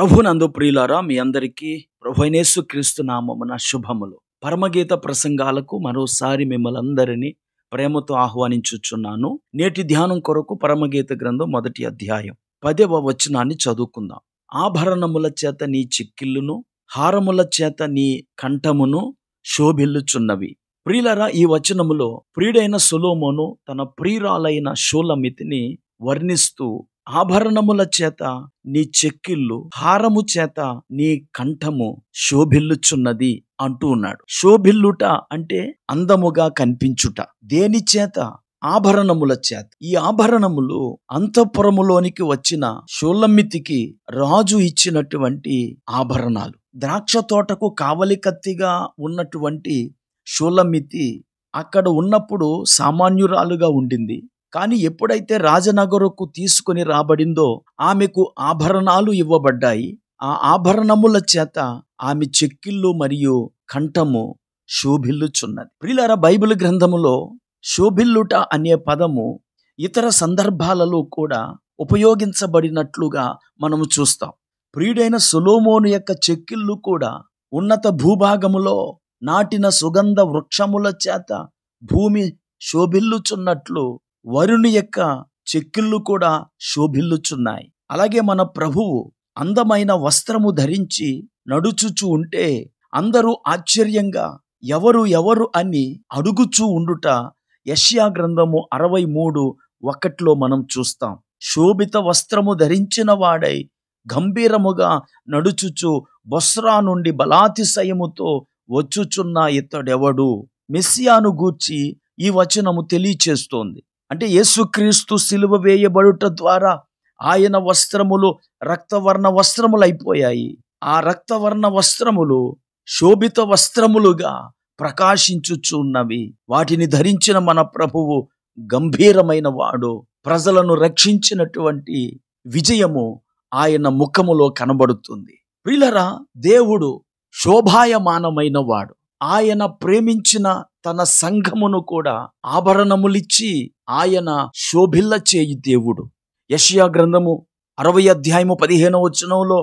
ప్రభునందు ప్రియులారా, మీ అందరికీ ప్రభువైన యేసుక్రీస్తు నామమున శుభములు. పరమగీత ప్రసంగాలకు మరోసారి మిమ్మల్ని అందరినీ ప్రేమతో ఆహ్వానించుచున్నాను. నేటి ధ్యానం కొరకు పరమగీత గ్రంథం 1వ అధ్యాయం 10వ వచనాన్ని చదువుకుందాం. ఆభరణముల చేత నీ చిక్కిళ్ళును, హారముల చేత నీ కంఠమును శోభిల్లుచున్నవి. ప్రియులారా, ఈ వచనములో ప్రియుడైన సొలొమోను తన ప్రియురాలైన షూలమితిని వర్ణిస్తూ ఆభరణముల చేత నీ చెక్కిళ్ళు, హారము చేత నీ కంఠము శోభిల్లుచున్నది అంటూ ఉన్నాడు. శోభిల్లుట అంటే అందముగా కనిపించుట. దేని చేత? ఆభరణముల చేత. ఈ ఆభరణములు అంతఃపురములోనికి వచ్చిన షూలమితికి రాజు ఇచ్చినటువంటి ఆభరణాలు. ద్రాక్ష తోటకు కావలి కత్తిగా ఉన్నటువంటి షూలమితి అక్కడ ఉన్నప్పుడు సామాన్యురాలుగా ఉండింది. కానీ ఎప్పుడైతే రాజనగరుకు తీసుకొని రాబడిందో ఆమెకు ఆభరణాలు ఇవ్వబడ్డాయి. ఆ ఆభరణముల చేత ఆమె చెక్కిళ్ళు మరియు కంఠము శోభిల్లుచున్నది. ప్రియులారా, బైబిల్ గ్రంథములో శోభిల్లుట అనే పదము ఇతర సందర్భాలలో కూడా ఉపయోగించబడినట్లుగా మనము చూస్తాం. ప్రియుడైన సొలొమోను యొక్క చెక్కిళ్ళు కూడా ఉన్నత భూభాగములో నాటిన సుగంధ వృక్షముల చేత భూమి శోభిల్లుచున్నట్లు వరుని యొక్క చెక్కిళ్ళు కూడా శోభిల్లుచున్నాయి. అలాగే మన ప్రభువు అందమైన వస్త్రము ధరించి నడుచుచూ ఉంటే అందరూ ఆశ్చర్యంగా ఎవరు అని అడుగుచూ ఉండుట యెషయా గ్రంథము 63:1 మనం చూస్తాం. శోభిత వస్త్రము ధరించిన వాడై గంభీరముగా నడుచుచు బొస్రా నుండి బలాతిశయముతో వచ్చుచున్న ఇతడెవడు? మెస్సియాను గూర్చి ఈ వచనము తెలియచేస్తోంది. అంటే యేసుక్రీస్తు సిలువ వేయబడుట ద్వారా ఆయన వస్త్రములు రక్తవర్ణ వస్త్రములైపోయాయి. ఆ రక్తవర్ణ వస్త్రములు శోభిత వస్త్రములుగా ప్రకాశించుచున్నవి. వాటిని ధరించిన మన ప్రభువు గంభీరమైన వాడు. ప్రజలను రక్షించినటువంటి విజయము ఆయన ముఖములో కనబడుతుంది. ప్రియులారా, దేవుడు శోభాయమానమైన వాడు. ఆయన ప్రేమించిన తన సంఘమును కూడా ఆభరణములిచ్చి ఆయన శోభిల్ల చేయి దేవుడు. యెషయా గ్రంథము 60వ అధ్యాయము 15వ వచనంలో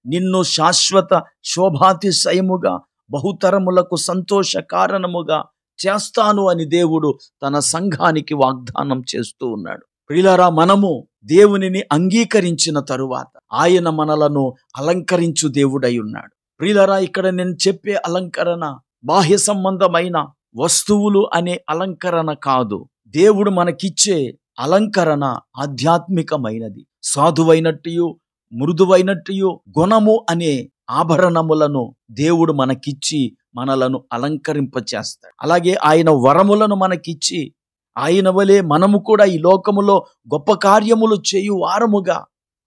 నిన్ను శాశ్వత శోభాతిశయముగా బహుతరములకు సంతోష కారణముగా చేస్తాను అని దేవుడు తన సంఘానికి వాగ్దానం చేస్తూ ఉన్నాడు. ప్రియులారా, మనము దేవునిని అంగీకరించిన తరువాత ఆయన మనలను అలంకరించు దేవుడై ఉన్నాడు. ప్రియులారా, ఇక్కడ నేను చెప్పే అలంకరణ బాహ్య సంబంధమైన వస్తువులు అనే అలంకరణ కాదు. దేవుడు మనకిచ్చే అలంకరణ ఆధ్యాత్మికమైనది. సాధువైనట్టు, మృదువైనట్టు గుణము అనే ఆభరణములను దేవుడు మనకిచ్చి మనలను అలంకరింపచేస్తాడు. అలాగే ఆయన వరములను మనకిచ్చి ఆయన వలె మనము కూడా ఈ లోకములో గొప్ప కార్యములు చేయు వారముగా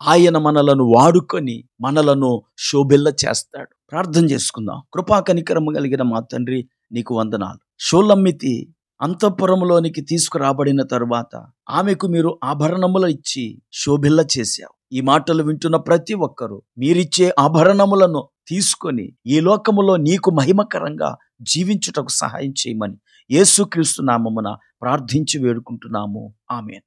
ఆయన మనలను వాడుకొని మనలను శోభిల్ల చేస్తాడు. ప్రార్థన చేసుకుందాం. కృపా కనికరము కలిగిన మా తండ్రి, నీకు వందనాలు. షూలమితి అంతఃపురములోనికి తీసుకురాబడిన తరువాత ఆమెకు మీరు ఆభరణములు ఇచ్చి శోభిల్ల చేశావు. ఈ మాటలు వింటున్న ప్రతి ఒక్కరూ మీరిచ్చే ఆభరణములను తీసుకొని ఈ లోకములో నీకు మహిమకరంగా జీవించుటకు సహాయం చేయమని యేసుక్రీస్తు నామమున ప్రార్థించి వేడుకుంటున్నాము. ఆమేన్.